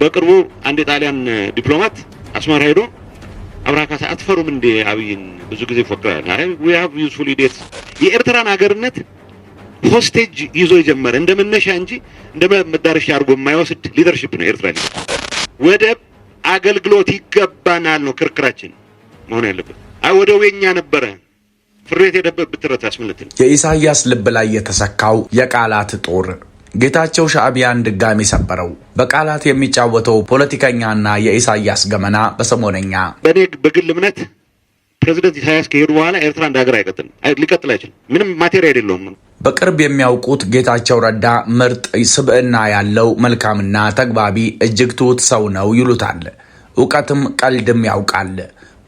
በቅርቡ አንድ ጣሊያን ዲፕሎማት አስመራ ሄዶ አብራካሳ አትፈሩም እንዴ አብይን ብዙ ጊዜ ፎክራል we have useful ideas የኤርትራን ሀገርነት ሆስቴጅ ይዞ ይጀመረ እንደመነሻ እንጂ እንደመዳረሻ አድርጎ የማይወስድ ሊደርሺፕ ነው ኤርትራ ወደብ አገልግሎት ይገባናል ነው ክርክራችን መሆን ያለበት ወደውኛ ነበረ ፍሬት የደበበት ተረታስ ምልትን የኢሳያስ ልብ ላይ የተሰካው የቃላት ጦር ጌታቸው ሻዕቢያን ድጋሚ ሰበረው በቃላት የሚጫወተው ፖለቲከኛና የኢሳያስ ገመና በሰሞነኛ በኔ በግል እምነት ፕሬዝዳንት ኢሳያስ ከሄዱ በኋላ ኤርትራ እንዳገር አይቀጥልም ሊቀጥል አይችልም ምንም ማቴሪያል የለውም በቅርብ የሚያውቁት ጌታቸው ረዳ ምርጥ ስብዕና ያለው መልካምና ተግባቢ እጅግ ትሁት ሰው ነው ይሉታል ዕውቀትም ቀልድም ያውቃል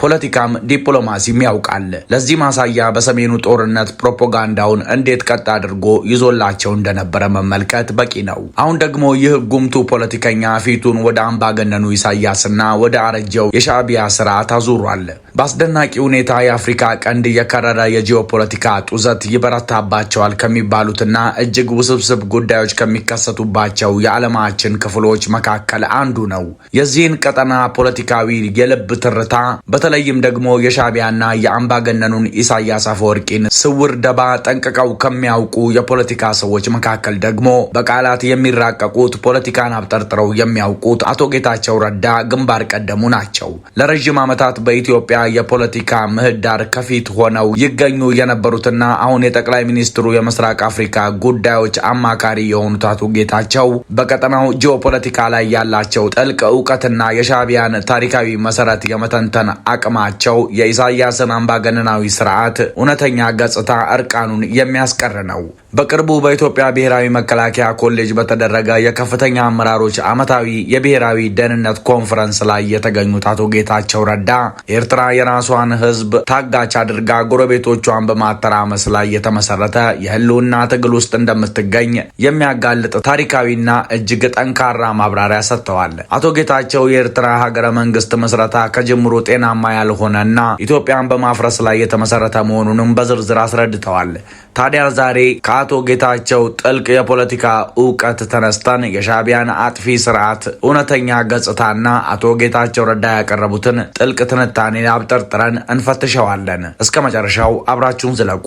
ፖለቲካም ዲፕሎማሲም ያውቃል ለዚህ ማሳያ በሰሜኑ ጦርነት ፕሮፓጋንዳውን እንዴት ቀጥ አድርጎ ይዞላቸው እንደነበረ መመልከት በቂ ነው አሁን ደግሞ ይህ ጉምቱ ፖለቲከኛ ፊቱን ወደ አምባገነኑ ኢሳያስና ወደ አረጀው የሻዕቢያ ስርዓት አዙሯል በአስደናቂ ሁኔታ የአፍሪካ ቀንድ የከረረ የጂኦፖለቲካ ጡዘት ይበረታባቸዋል ከሚባሉትና እጅግ ውስብስብ ጉዳዮች ከሚከሰቱባቸው የዓለማችን ክፍሎች መካከል አንዱ ነው የዚህን ቀጠና ፖለቲካዊ የልብ ትርታ በተለይም ደግሞ የሻዕቢያና የአምባገነኑን ኢሳያስ አፈወርቂን ስውር ደባ ጠንቅቀው ከሚያውቁ የፖለቲካ ሰዎች መካከል ደግሞ በቃላት የሚራቀቁት ፖለቲካን አብጠርጥረው የሚያውቁት አቶ ጌታቸው ረዳ ግንባር ቀደሙ ናቸው ለረጅም ዓመታት በኢትዮጵያ የፖለቲካ ምህዳር ከፊት ሆነው ይገኙ የነበሩትና አሁን የጠቅላይ ሚኒስትሩ የምስራቅ አፍሪካ ጉዳዮች አማካሪ የሆኑት አቶ ጌታቸው በቀጠናው ጂኦፖለቲካ ላይ ያላቸው ጥልቅ ዕውቀትና የሻዕቢያን ታሪካዊ መሰረት የመተንተን አቅማቸው የኢሳያስን አምባገነናዊ ስርዓት እውነተኛ ገጽታ እርቃኑን የሚያስቀር ነው በቅርቡ በኢትዮጵያ ብሔራዊ መከላከያ ኮሌጅ በተደረገ የከፍተኛ አመራሮች ዓመታዊ የብሔራዊ ደህንነት ኮንፈረንስ ላይ የተገኙት አቶ ጌታቸው ረዳ ኤርትራ የራሷን ህዝብ ታጋች አድርጋ ጎረቤቶቿን በማተራመስ ላይ የተመሰረተ የህልውና ትግል ውስጥ እንደምትገኝ የሚያጋልጥ ታሪካዊና እጅግ ጠንካራ ማብራሪያ ሰጥተዋል አቶ ጌታቸው የኤርትራ ሀገረ መንግስት መስረታ ከጅምሩ ጤናማ ያልሆነና ኢትዮጵያን በማፍረስ ላይ የተመሰረተ መሆኑንም በዝርዝር አስረድተዋል ታዲያ ዛሬ ከአቶ ጌታቸው ጥልቅ የፖለቲካ ዕውቀት ተነስተን የሻዕቢያን አጥፊ ስርዓት እውነተኛ ገጽታና አቶ ጌታቸው ረዳ ያቀረቡትን ጥልቅ ትንታኔ አብጠርጥረን እንፈትሸዋለን እስከ መጨረሻው አብራችሁን ዝለቁ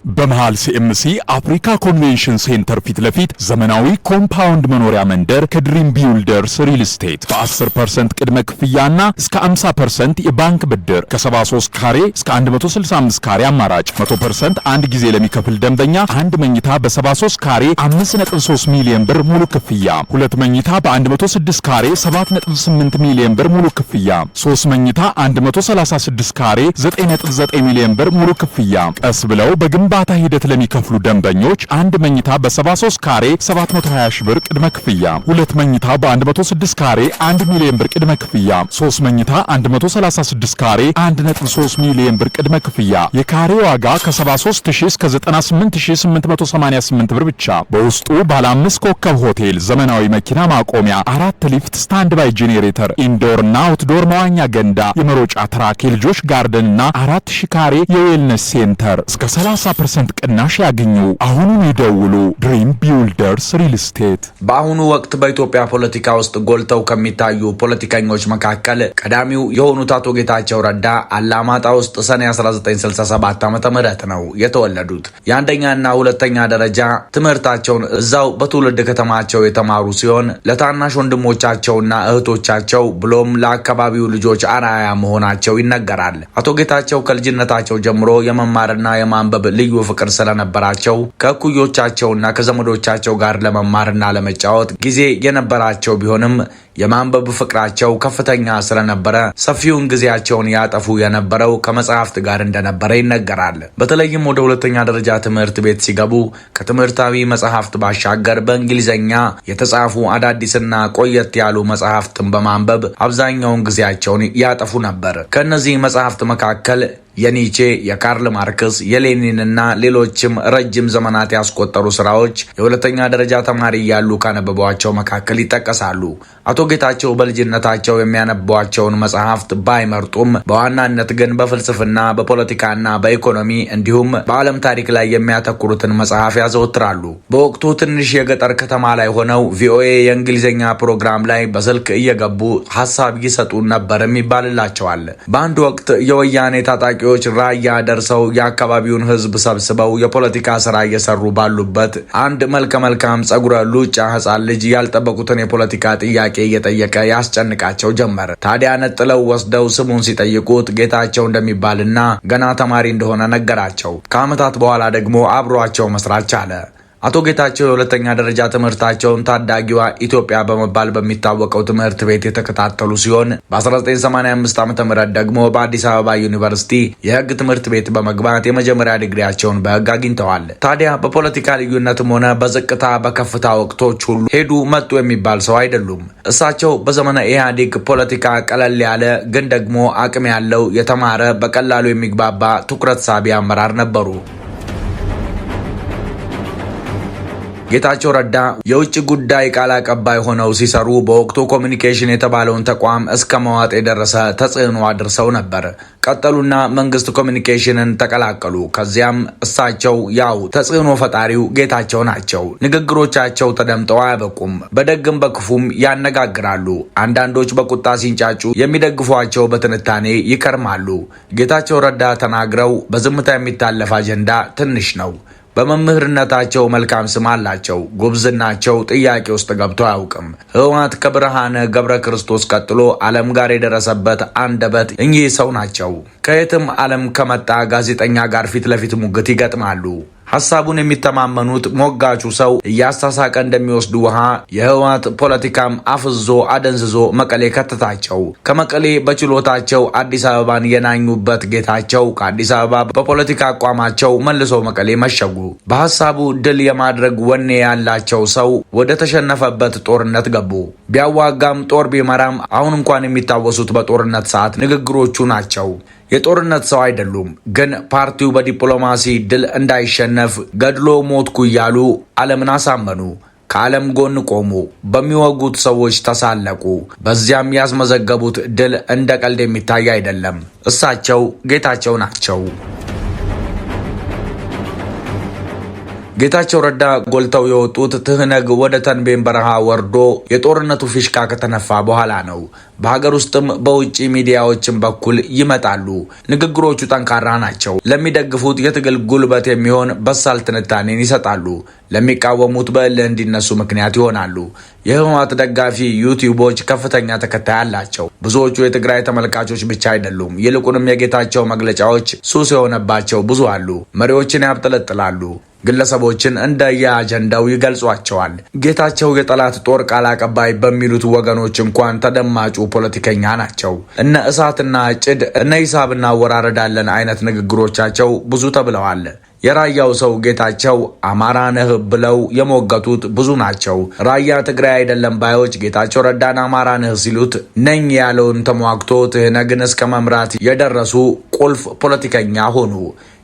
በመሃል ሲኤምሲ አፍሪካ ኮንቬንሽን ሴንተር ፊት ለፊት ዘመናዊ ኮምፓውንድ መኖሪያ መንደር ከድሪም ቢልደርስ ሪል ስቴት በ10% ቅድመ ክፍያና እስከ 50% የባንክ ብድር ከ73 ካሬ እስከ 165 ካሬ አማራጭ 100% አንድ ጊዜ ለሚከፍል ደንበኛ አንድ መኝታ በ73 ካሬ 5.3 ሚሊዮን ብር ሙሉ ክፍያ ሁለት መኝታ በ106 ካሬ 7.8 ሚሊዮን ብር ሙሉ ክፍያ 3 መኝታ 136 ካሬ 9.9 ሚሊዮን ብር ሙሉ ክፍያ ቀስ ብለው በግንባታ ሂደት ለሚከፍሉ ደንበኞች አንድ መኝታ በ73 ካሬ 720 ሺህ ብር ቅድመ ክፍያ ሁለት መኝታ በ106 ካሬ 1 ሚሊዮን ብር ቅድመ ክፍያ 3 መኝታ 136 ካሬ 1.3 ሚሊዮን ብር ቅድመ ክፍያ የካሬ ዋጋ ከ73000 እስከ 98888 ብር ብቻ በውስጡ ባለ 5 ኮከብ ሆቴል ዘመናዊ መኪና ማቆሚያ 4 ሊፍት ስታንድ ባይ ጄኔሬተር ኢንዶርና አውትዶር መዋኛ ገንዳ የመሮጫ ትራክ የልጆች ጋርደንና 4000 ካሬ የዌልነስ ሴንተር እስከ 30% ቅናሽ ያገኙ አሁኑን ይደውሉ ድሪም ቢልደርስ ሪል ስቴት በአሁኑ ወቅት በኢትዮጵያ ፖለቲካ ውስጥ ጎልተው ከሚታዩ ፖለቲከኞች መካከል ቀዳሚው የሆኑት አቶ ጌታቸው ረዳ አላማጣ ውስጥ ሰኔ 1967 ዓ.ም ነው የተወለዱት የአንደኛና ሁለተኛ ደረጃ ትምህርታቸውን እዛው በትውልድ ከተማቸው የተማሩ ሲሆን ለታናሽ ወንድሞቻቸውና እህቶቻቸው ብሎም ለአካባቢው ልጆች አርአያ መሆናቸው ይነገራል አቶ ጌታቸው ከልጅነታቸው ጀምሮ የመማርና የማንበብ ልዩ ፍቅር ስለነበራቸው ከእኩዮቻቸውና ከዘመዶቻቸው ጋር ለመማርና ለመጫወት ጊዜ የነበራቸው ቢሆንም የማንበብ ፍቅራቸው ከፍተኛ ስለነበረ ሰፊውን ጊዜያቸውን ያጠፉ የነበረው ከመጽሐፍት ጋር እንደነበረ ይነገራል በተለይም ወደ ሁለተኛ ደረጃ ትምህርት ቤት ሲገቡ ከትምህርታዊ መጽሐፍት ባሻገር በእንግሊዘኛ የተጻፉ አዳዲስና ቆየት ያሉ መጽሐፍትን በማንበብ አብዛኛውን ጊዜያቸውን ያጠፉ ነበር ከነዚህ መጽሐፍት መካከል የኒቼ፣ የካርል ማርክስ፣ የሌኒንና ሌሎችም ረጅም ዘመናት ያስቆጠሩ ስራዎች የሁለተኛ ደረጃ ተማሪ እያሉ ካነበቧቸው መካከል ይጠቀሳሉ። አቶ ጌታቸው በልጅነታቸው የሚያነቧቸውን መጽሐፍት ባይመርጡም በዋናነት ግን በፍልስፍና፣ በፖለቲካና በኢኮኖሚ እንዲሁም በዓለም ታሪክ ላይ የሚያተኩሩትን መጽሐፍ ያዘወትራሉ። በወቅቱ ትንሽ የገጠር ከተማ ላይ ሆነው ቪኦኤ የእንግሊዝኛ ፕሮግራም ላይ በስልክ እየገቡ ሀሳብ ይሰጡ ነበርም ይባልላቸዋል። በአንድ ወቅት የወያኔ ታጣቂዎች ራያ ደርሰው የአካባቢውን ሕዝብ ሰብስበው የፖለቲካ ስራ እየሰሩ ባሉበት አንድ መልከ መልካም ጸጉረ ሉጫ ሕፃን ልጅ ያልጠበቁትን የፖለቲካ ጥያቄ እየጠየቀ ያስጨንቃቸው ጀመር። ታዲያ ነጥለው ወስደው ስሙን ሲጠይቁት ጌታቸው እንደሚባልና ገና ተማሪ እንደሆነ ነገራቸው። ከዓመታት በኋላ ደግሞ አብሯቸው መስራት ቻለ። አቶ ጌታቸው የሁለተኛ ደረጃ ትምህርታቸውን ታዳጊዋ ኢትዮጵያ በመባል በሚታወቀው ትምህርት ቤት የተከታተሉ ሲሆን በ1985 ዓ.ም ደግሞ በአዲስ አበባ ዩኒቨርሲቲ የሕግ ትምህርት ቤት በመግባት የመጀመሪያ ዲግሪያቸውን በሕግ አግኝተዋል። ታዲያ በፖለቲካ ልዩነትም ሆነ በዝቅታ በከፍታ ወቅቶች ሁሉ ሄዱ መጡ የሚባል ሰው አይደሉም። እሳቸው በዘመነ ኢህአዴግ ፖለቲካ ቀለል ያለ ግን ደግሞ አቅም ያለው የተማረ በቀላሉ የሚግባባ ትኩረት ሳቢ አመራር ነበሩ። ጌታቸው ረዳ የውጭ ጉዳይ ቃል አቀባይ ሆነው ሲሰሩ በወቅቱ ኮሚኒኬሽን የተባለውን ተቋም እስከ መዋጥ የደረሰ ተጽዕኖ አድርሰው ነበር። ቀጠሉና መንግስት ኮሚኒኬሽንን ተቀላቀሉ። ከዚያም እሳቸው ያው ተጽዕኖ ፈጣሪው ጌታቸው ናቸው። ንግግሮቻቸው ተደምጠው አያበቁም። በደግም በክፉም ያነጋግራሉ። አንዳንዶች በቁጣ ሲንጫጩ፣ የሚደግፏቸው በትንታኔ ይከርማሉ። ጌታቸው ረዳ ተናግረው በዝምታ የሚታለፍ አጀንዳ ትንሽ ነው። በመምህርነታቸው መልካም ስም አላቸው። ጉብዝናቸው ጥያቄ ውስጥ ገብቶ አያውቅም። ህወሓት ከብርሃነ ገብረ ክርስቶስ ቀጥሎ ዓለም ጋር የደረሰበት አንደበት እኚህ ሰው ናቸው። ከየትም ዓለም ከመጣ ጋዜጠኛ ጋር ፊት ለፊት ሙግት ይገጥማሉ። ሐሳቡን የሚተማመኑት ሞጋቹ ሰው እያሳሳቀ እንደሚወስዱ ውሃ የህወሓት ፖለቲካም አፍዞ አደንዝዞ መቀሌ ከተታቸው። ከመቀሌ በችሎታቸው አዲስ አበባን የናኙበት ጌታቸው ከአዲስ አበባ በፖለቲካ አቋማቸው መልሶ መቀሌ መሸጉ። በሐሳቡ ድል የማድረግ ወኔ ያላቸው ሰው ወደ ተሸነፈበት ጦርነት ገቡ። ቢያዋጋም ጦር ቢመራም አሁን እንኳን የሚታወሱት በጦርነት ሰዓት ንግግሮቹ ናቸው። የጦርነት ሰው አይደሉም፣ ግን ፓርቲው በዲፕሎማሲ ድል እንዳይሸነፍ ገድሎ ሞትኩ እያሉ ዓለምን አሳመኑ። ከዓለም ጎን ቆሙ። በሚወጉት ሰዎች ተሳለቁ። በዚያም ያስመዘገቡት ድል እንደ ቀልድ የሚታይ አይደለም። እሳቸው ጌታቸው ናቸው። ጌታቸው ረዳ ጎልተው የወጡት ትህነግ ወደ ተንቤን በረሃ ወርዶ የጦርነቱ ፊሽካ ከተነፋ በኋላ ነው። በሀገር ውስጥም በውጭ ሚዲያዎችም በኩል ይመጣሉ። ንግግሮቹ ጠንካራ ናቸው። ለሚደግፉት የትግል ጉልበት የሚሆን በሳል ትንታኔን ይሰጣሉ። ለሚቃወሙት በእልህ እንዲነሱ ምክንያት ይሆናሉ። የህወሓት ደጋፊ ዩቲዩቦች ከፍተኛ ተከታይ አላቸው። ብዙዎቹ የትግራይ ተመልካቾች ብቻ አይደሉም። ይልቁንም የጌታቸው መግለጫዎች ሱስ የሆነባቸው ብዙ አሉ። መሪዎችን ያብጠለጥላሉ። ግለሰቦችን እንደየአጀንዳው ይገልጿቸዋል። ጌታቸው የጠላት ጦር ቃል አቀባይ በሚሉት ወገኖች እንኳን ተደማጩ ፖለቲከኛ ናቸው። እነ እሳትና ጭድ፣ እነ ሂሳብ እናወራረዳለን አይነት ንግግሮቻቸው ብዙ ተብለዋል። የራያው ሰው ጌታቸው አማራ ነህ ብለው የሞገቱት ብዙ ናቸው። ራያ ትግራይ አይደለም ባዮች ጌታቸው ረዳን አማራ ነህ ሲሉት ነኝ ያለውን ተሟግቶ ትህነግን እስከ መምራት የደረሱ ቁልፍ ፖለቲከኛ ሆኑ።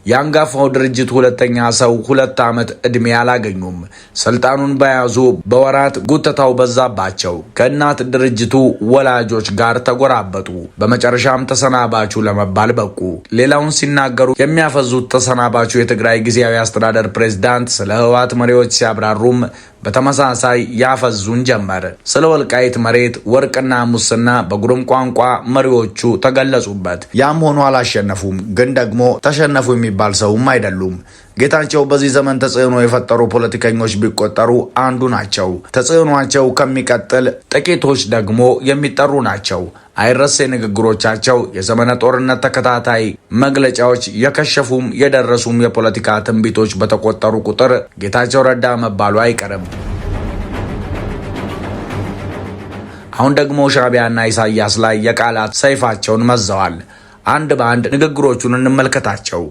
የአንጋፋው ድርጅት ሁለተኛ ሰው 2 ዓመት ዕድሜ አላገኙም። ስልጣኑን በያዙ በወራት ጉተታው በዛባቸው። ከእናት ድርጅቱ ወላጆች ጋር ተጎራበጡ። በመጨረሻም ተሰናባቹ ለመባል በቁ። ሌላውን ሲናገሩ የሚያፈዙት ተሰናባቹ የትግራይ ጊዜያዊ አስተዳደር ፕሬዝዳንት ስለ ህወሓት መሪዎች ሲያብራሩም በተመሳሳይ ያፈዙን ጀመር። ስለ ወልቃይት መሬት፣ ወርቅና ሙስና በጉርም ቋንቋ መሪዎቹ ተገለጹበት። ያም ሆኖ አላሸነፉም፣ ግን ደግሞ ተሸነፉ የሚባል ሰውም አይደሉም። ጌታቸው በዚህ ዘመን ተጽዕኖ የፈጠሩ ፖለቲከኞች ቢቆጠሩ አንዱ ናቸው። ተጽዕኗቸው ከሚቀጥል ጥቂቶች ደግሞ የሚጠሩ ናቸው። አይረሴ ንግግሮቻቸው፣ የዘመነ ጦርነት ተከታታይ መግለጫዎች፣ የከሸፉም የደረሱም የፖለቲካ ትንቢቶች በተቆጠሩ ቁጥር ጌታቸው ረዳ መባሉ አይቀርም። አሁን ደግሞ ሻዕቢያና ኢሳያስ ላይ የቃላት ሰይፋቸውን መዘዋል። አንድ በአንድ ንግግሮቹን እንመልከታቸው።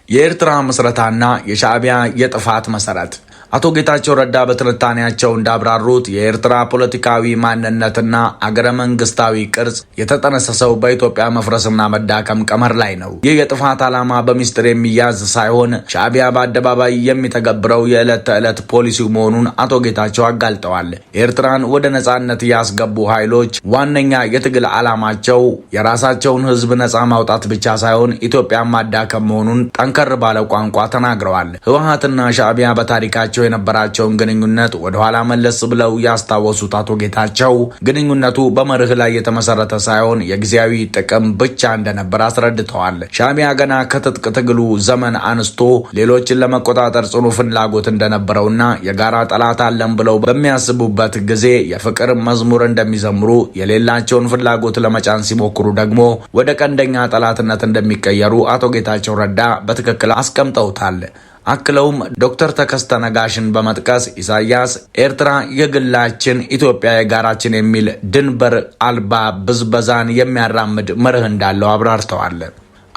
የኤርትራ ምስረታና የሻዕቢያ የጥፋት መሰረት። አቶ ጌታቸው ረዳ በትንታኔያቸው እንዳብራሩት የኤርትራ ፖለቲካዊ ማንነትና አገረ መንግስታዊ ቅርጽ የተጠነሰሰው በኢትዮጵያ መፍረስና መዳከም ቀመር ላይ ነው። ይህ የጥፋት ዓላማ በሚስጥር የሚያዝ ሳይሆን ሻዕቢያ በአደባባይ የሚተገብረው የዕለት ተዕለት ፖሊሲው መሆኑን አቶ ጌታቸው አጋልጠዋል። ኤርትራን ወደ ነጻነት ያስገቡ ኃይሎች ዋነኛ የትግል ዓላማቸው የራሳቸውን ሕዝብ ነጻ ማውጣት ብቻ ሳይሆን ኢትዮጵያን ማዳከም መሆኑን ጠንከር ባለ ቋንቋ ተናግረዋል። ህወሓትና ሻዕቢያ በታሪካቸው የነበራቸውን ግንኙነት ወደኋላ መለስ ብለው ያስታወሱት አቶ ጌታቸው ግንኙነቱ በመርህ ላይ የተመሰረተ ሳይሆን የጊዜያዊ ጥቅም ብቻ እንደነበር አስረድተዋል። ሻዕቢያ ገና ከትጥቅ ትግሉ ዘመን አንስቶ ሌሎችን ለመቆጣጠር ጽኑ ፍላጎት እንደነበረውና የጋራ ጠላት አለን ብለው በሚያስቡበት ጊዜ የፍቅር መዝሙር እንደሚዘምሩ የሌላቸውን ፍላጎት ለመጫን ሲሞክሩ ደግሞ ወደ ቀንደኛ ጠላትነት እንደሚቀየሩ አቶ ጌታቸው ረዳ በትክክል አስቀምጠውታል። አክለውም ዶክተር ተከስተ ነጋሽን በመጥቀስ ኢሳያስ ኤርትራ የግላችን ኢትዮጵያ የጋራችን የሚል ድንበር አልባ ብዝበዛን የሚያራምድ መርህ እንዳለው አብራርተዋል።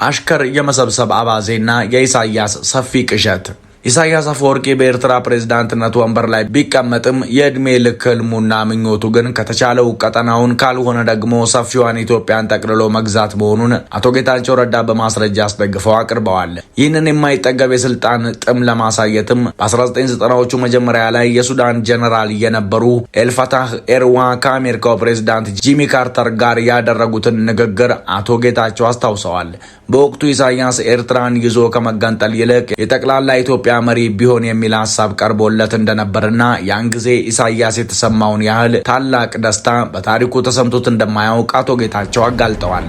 አሽከር የመሰብሰብ አባዜና የኢሳያስ ሰፊ ቅዠት። ኢሳያስ አፈወርቂ በኤርትራ ፕሬዝዳንትነት ወንበር ላይ ቢቀመጥም የዕድሜ ልክ ህልሙና ምኞቱ ግን ከተቻለው ቀጠናውን ካልሆነ ደግሞ ሰፊዋን ኢትዮጵያን ጠቅልሎ መግዛት መሆኑን አቶ ጌታቸው ረዳ በማስረጃ አስደግፈው አቅርበዋል። ይህንን የማይጠገብ የስልጣን ጥም ለማሳየትም በ1990ዎቹ መጀመሪያ ላይ የሱዳን ጀነራል የነበሩ ኤልፋታህ ኤርዋ ከአሜሪካው ፕሬዝዳንት ጂሚ ካርተር ጋር ያደረጉትን ንግግር አቶ ጌታቸው አስታውሰዋል። በወቅቱ ኢሳያስ ኤርትራን ይዞ ከመገንጠል ይልቅ የጠቅላላ ኢትዮጵያ መሪ ቢሆን የሚል ሐሳብ ቀርቦለት እንደነበርና ያን ጊዜ ኢሳያስ የተሰማውን ያህል ታላቅ ደስታ በታሪኩ ተሰምቶት እንደማያውቅ አቶ ጌታቸው አጋልጠዋል።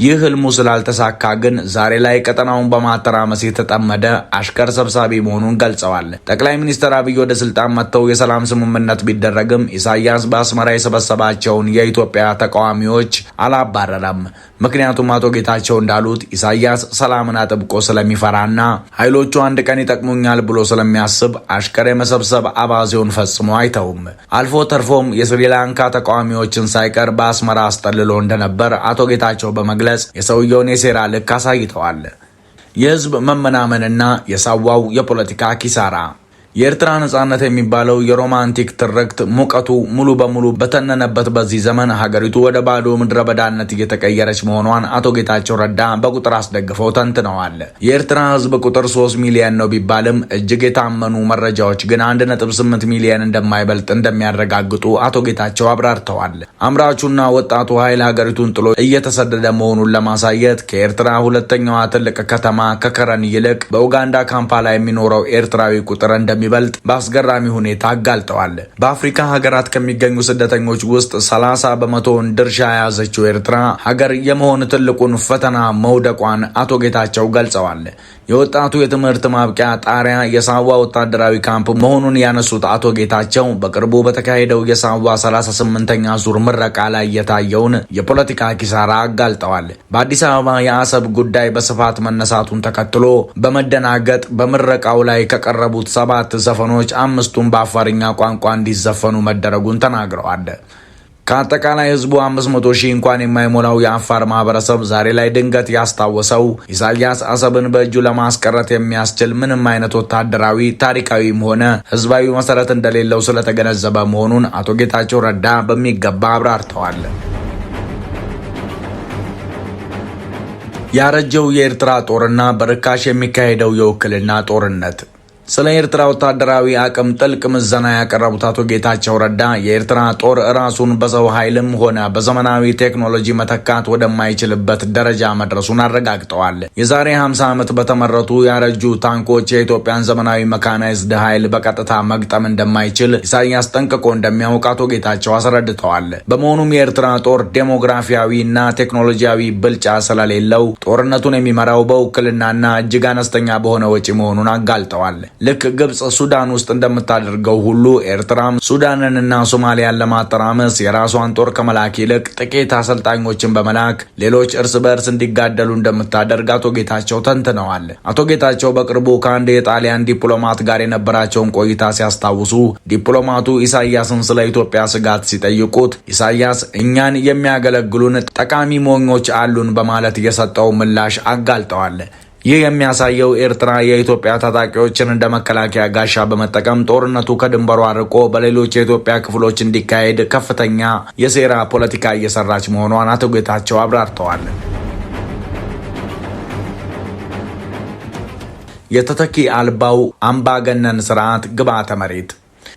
ይህ ህልሙ ስላልተሳካ ግን ዛሬ ላይ ቀጠናውን በማተራመስ የተጠመደ አሽከር ሰብሳቢ መሆኑን ገልጸዋል። ጠቅላይ ሚኒስትር አብይ ወደ ስልጣን መጥተው የሰላም ስምምነት ቢደረግም ኢሳያስ በአስመራ የሰበሰባቸውን የኢትዮጵያ ተቃዋሚዎች አላባረረም። ምክንያቱም አቶ ጌታቸው እንዳሉት ኢሳያስ ሰላምን አጥብቆ ስለሚፈራና ኃይሎቹ አንድ ቀን ይጠቅሙኛል ብሎ ስለሚያስብ አሽከር የመሰብሰብ አባዜውን ፈጽሞ አይተውም። አልፎ ተርፎም የስሪላንካ ተቃዋሚዎችን ሳይቀር በአስመራ አስጠልሎ እንደነበር አቶ ጌታቸው በመግለጽ የሰውየውን የሴራ ልክ አሳይተዋል። የህዝብ መመናመንና የሳዋው የፖለቲካ ኪሳራ። የኤርትራ ነጻነት የሚባለው የሮማንቲክ ትርክት ሙቀቱ ሙሉ በሙሉ በተነነበት በዚህ ዘመን ሀገሪቱ ወደ ባዶ ምድረ በዳነት እየተቀየረች መሆኗን አቶ ጌታቸው ረዳ በቁጥር አስደግፈው ተንትነዋል። የኤርትራ ህዝብ ቁጥር 3 ሚሊዮን ነው ቢባልም እጅግ የታመኑ መረጃዎች ግን 1.8 ሚሊዮን እንደማይበልጥ እንደሚያረጋግጡ አቶ ጌታቸው አብራርተዋል። አምራቹና ወጣቱ ኃይል ሀገሪቱን ጥሎ እየተሰደደ መሆኑን ለማሳየት ከኤርትራ ሁለተኛዋ ትልቅ ከተማ ከከረን ይልቅ በኡጋንዳ ካምፓላ የሚኖረው ኤርትራዊ ቁጥር እንደሚበልጥ በአስገራሚ ሁኔታ አጋልጠዋል። በአፍሪካ ሀገራት ከሚገኙ ስደተኞች ውስጥ 30 በመቶውን ድርሻ የያዘችው ኤርትራ ሀገር የመሆን ትልቁን ፈተና መውደቋን አቶ ጌታቸው ገልጸዋል። የወጣቱ የትምህርት ማብቂያ ጣሪያ የሳዋ ወታደራዊ ካምፕ መሆኑን ያነሱት አቶ ጌታቸው በቅርቡ በተካሄደው የሳዋ 38ኛ ዙር ምረቃ ላይ የታየውን የፖለቲካ ኪሳራ አጋልጠዋል። በአዲስ አበባ የአሰብ ጉዳይ በስፋት መነሳቱን ተከትሎ በመደናገጥ በምረቃው ላይ ከቀረቡት 7 ዘፈኖች 5ቱን በአፋርኛ ቋንቋ እንዲዘፈኑ መደረጉን ተናግረዋል። ከአጠቃላይ ህዝቡ 500 ሺህ እንኳን የማይሞላው የአፋር ማህበረሰብ ዛሬ ላይ ድንገት ያስታወሰው ኢሳያስ አሰብን በእጁ ለማስቀረት የሚያስችል ምንም አይነት ወታደራዊ ታሪካዊም ሆነ ህዝባዊ መሰረት እንደሌለው ስለተገነዘበ መሆኑን አቶ ጌታቸው ረዳ በሚገባ አብራርተዋል። ያረጀው የኤርትራ ጦርና በርካሽ የሚካሄደው የውክልና ጦርነት። ስለ ኤርትራ ወታደራዊ አቅም ጥልቅ ምዘና ያቀረቡት አቶ ጌታቸው ረዳ የኤርትራ ጦር ራሱን በሰው ኃይልም ሆነ በዘመናዊ ቴክኖሎጂ መተካት ወደማይችልበት ደረጃ መድረሱን አረጋግጠዋል። የዛሬ 50 ዓመት በተመረቱ ያረጁ ታንኮች የኢትዮጵያን ዘመናዊ መካናይዝድ ኃይል በቀጥታ መግጠም እንደማይችል ኢሳያስ ጠንቅቆ እንደሚያውቅ አቶ ጌታቸው አስረድተዋል። በመሆኑም የኤርትራ ጦር ዴሞግራፊያዊና ቴክኖሎጂያዊ ብልጫ ስለሌለው ጦርነቱን የሚመራው በውክልናና እጅግ አነስተኛ በሆነ ወጪ መሆኑን አጋልጠዋል። ልክ ግብጽ ሱዳን ውስጥ እንደምታደርገው ሁሉ ኤርትራም ሱዳንንና ሶማሊያን ለማተራመስ የራሷን ጦር ከመላክ ይልቅ ጥቂት አሰልጣኞችን በመላክ ሌሎች እርስ በእርስ እንዲጋደሉ እንደምታደርግ አቶ ጌታቸው ተንትነዋል። አቶ ጌታቸው በቅርቡ ከአንድ የጣሊያን ዲፕሎማት ጋር የነበራቸውን ቆይታ ሲያስታውሱ ዲፕሎማቱ ኢሳያስን ስለ ኢትዮጵያ ስጋት ሲጠይቁት ኢሳያስ እኛን የሚያገለግሉን ጠቃሚ ሞኞች አሉን በማለት የሰጠው ምላሽ አጋልጠዋል። ይህ የሚያሳየው ኤርትራ የኢትዮጵያ ታጣቂዎችን እንደ መከላከያ ጋሻ በመጠቀም ጦርነቱ ከድንበሯ ርቆ በሌሎች የኢትዮጵያ ክፍሎች እንዲካሄድ ከፍተኛ የሴራ ፖለቲካ እየሰራች መሆኗን አቶ ጌታቸው አብራርተዋል። የተተኪ አልባው አምባገነን ስርዓት ግብዓተ መሬት።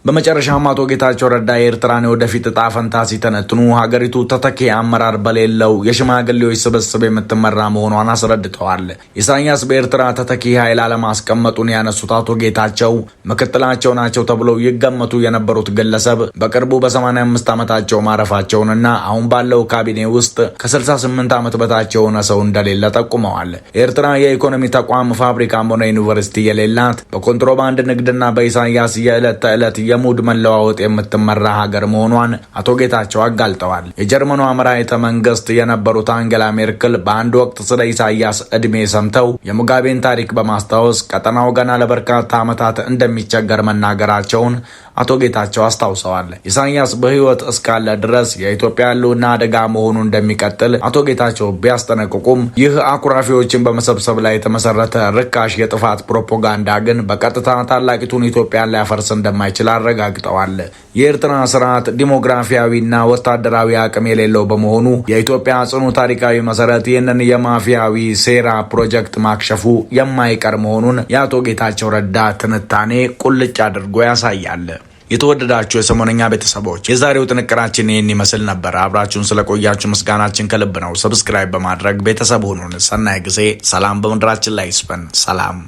በመጨረሻም አቶ ጌታቸው ረዳ የኤርትራን ወደፊት ዕጣ ፈንታ ሲተነትኑ ሀገሪቱ ተተኪ አመራር በሌለው የሽማግሌዎች ስብስብ የምትመራ መሆኗን አስረድተዋል። ኢሳያስ በኤርትራ ተተኪ ኃይል አለማስቀመጡን ያነሱት አቶ ጌታቸው ምክትላቸው ናቸው ተብለው ይገመቱ የነበሩት ግለሰብ በቅርቡ በ85 ዓመታቸው ማረፋቸውንና አሁን ባለው ካቢኔ ውስጥ ከ68 ዓመት በታች የሆነ ሰው እንደሌለ ጠቁመዋል። ኤርትራ የኢኮኖሚ ተቋም ፋብሪካም ሆነ ዩኒቨርሲቲ የሌላት በኮንትሮባንድ ንግድና በኢሳያስ የዕለት ተዕለት የሙድ መለዋወጥ የምትመራ ሀገር መሆኗን አቶ ጌታቸው አጋልጠዋል። የጀርመኗ መራሒተ መንግስት የነበሩት አንጌላ ሜርክል በአንድ ወቅት ስለ ኢሳያስ ዕድሜ ሰምተው የሙጋቤን ታሪክ በማስታወስ ቀጠናው ገና ለበርካታ ዓመታት እንደሚቸገር መናገራቸውን አቶ ጌታቸው አስታውሰዋል። ኢሳያስ በህይወት እስካለ ድረስ የኢትዮጵያ ሕልውና አደጋ መሆኑ እንደሚቀጥል አቶ ጌታቸው ቢያስጠነቅቁም ይህ አኩራፊዎችን በመሰብሰብ ላይ የተመሰረተ ርካሽ የጥፋት ፕሮፓጋንዳ ግን በቀጥታ ታላቂቱን ኢትዮጵያን ሊያፈርስ እንደማይችል አረጋግጠዋል። የኤርትራ ስርዓት ዲሞግራፊያዊና ወታደራዊ አቅም የሌለው በመሆኑ የኢትዮጵያ ጽኑ ታሪካዊ መሰረት ይህንን የማፊያዊ ሴራ ፕሮጀክት ማክሸፉ የማይቀር መሆኑን የአቶ ጌታቸው ረዳ ትንታኔ ቁልጭ አድርጎ ያሳያል። የተወደዳችሁ የሰሞነኛ ቤተሰቦች የዛሬው ጥንቅራችን ይህን ይመስል ነበር። አብራችሁን ስለቆያችሁ ምስጋናችን ከልብ ነው። ሰብስክራይብ በማድረግ ቤተሰብ ሁኑን። ሰናይ ጊዜ። ሰላም በምድራችን ላይ ይስፈን። ሰላም።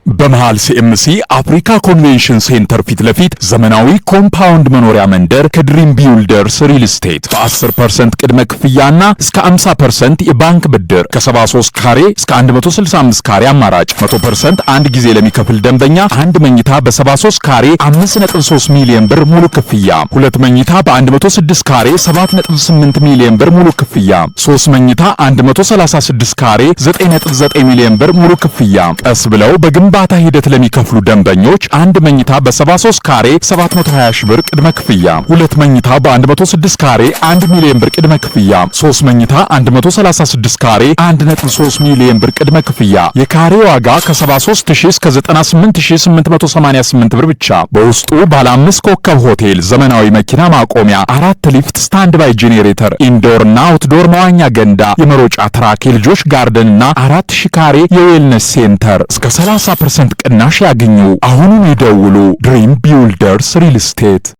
በመሃል ሲኤምሲ አፍሪካ ኮንቬንሽን ሴንተር ፊት ለፊት ዘመናዊ ኮምፓውንድ መኖሪያ መንደር ከድሪም ቢውልደርስ ሪል ስቴት በ10% ቅድመ ክፍያና እስከ 50% የባንክ ብድር ከ73 ካሬ እስከ 165 ካሬ አማራጭ 100% አንድ ጊዜ ለሚከፍል ደንበኛ አንድ መኝታ በ73 ካሬ 5.3 ሚሊዮን ብር ሙሉ ክፍያ፣ ሁለት መኝታ በ106 ካሬ 7.8 ሚሊዮን ብር ሙሉ ክፍያ፣ 3 መኝታ 136 ካሬ 9.9 ሚሊዮን ብር ሙሉ ክፍያ። ቀስ ብለው በግንባታ ሂደት ለሚከፍሉ ደንበኞች አንድ መኝታ በ73 ካሬ 720 ሺህ ብር ቅድመ ክፍያ፣ ሁለት መኝታ በ106 ካሬ 1 ሚሊዮን ብር ቅድመ ክፍያ፣ 3 መኝታ 136 ካሬ 1.3 ሚሊዮን ብር ቅድመ ክፍያ። የካሬ ዋጋ ከ73000 እስከ 98888 ብር ብቻ። በውስጡ ባለ 5 ኮከብ ሆቴል፣ ዘመናዊ መኪና ማቆሚያ፣ 4 ሊፍት፣ ስታንድ ባይ ጄኔሬተር፣ ኢንዶር እና አውትዶር መዋኛ ገንዳ፣ የመሮጫ ትራክ፣ የልጆች ጋርደን እና 4000 ካሬ የዌልነስ ሴንተር እስከ 30% ቅናሽ ያገኙ። አሁኑን ይደውሉ። ድሪም ቢውልደርስ ሪል ስቴት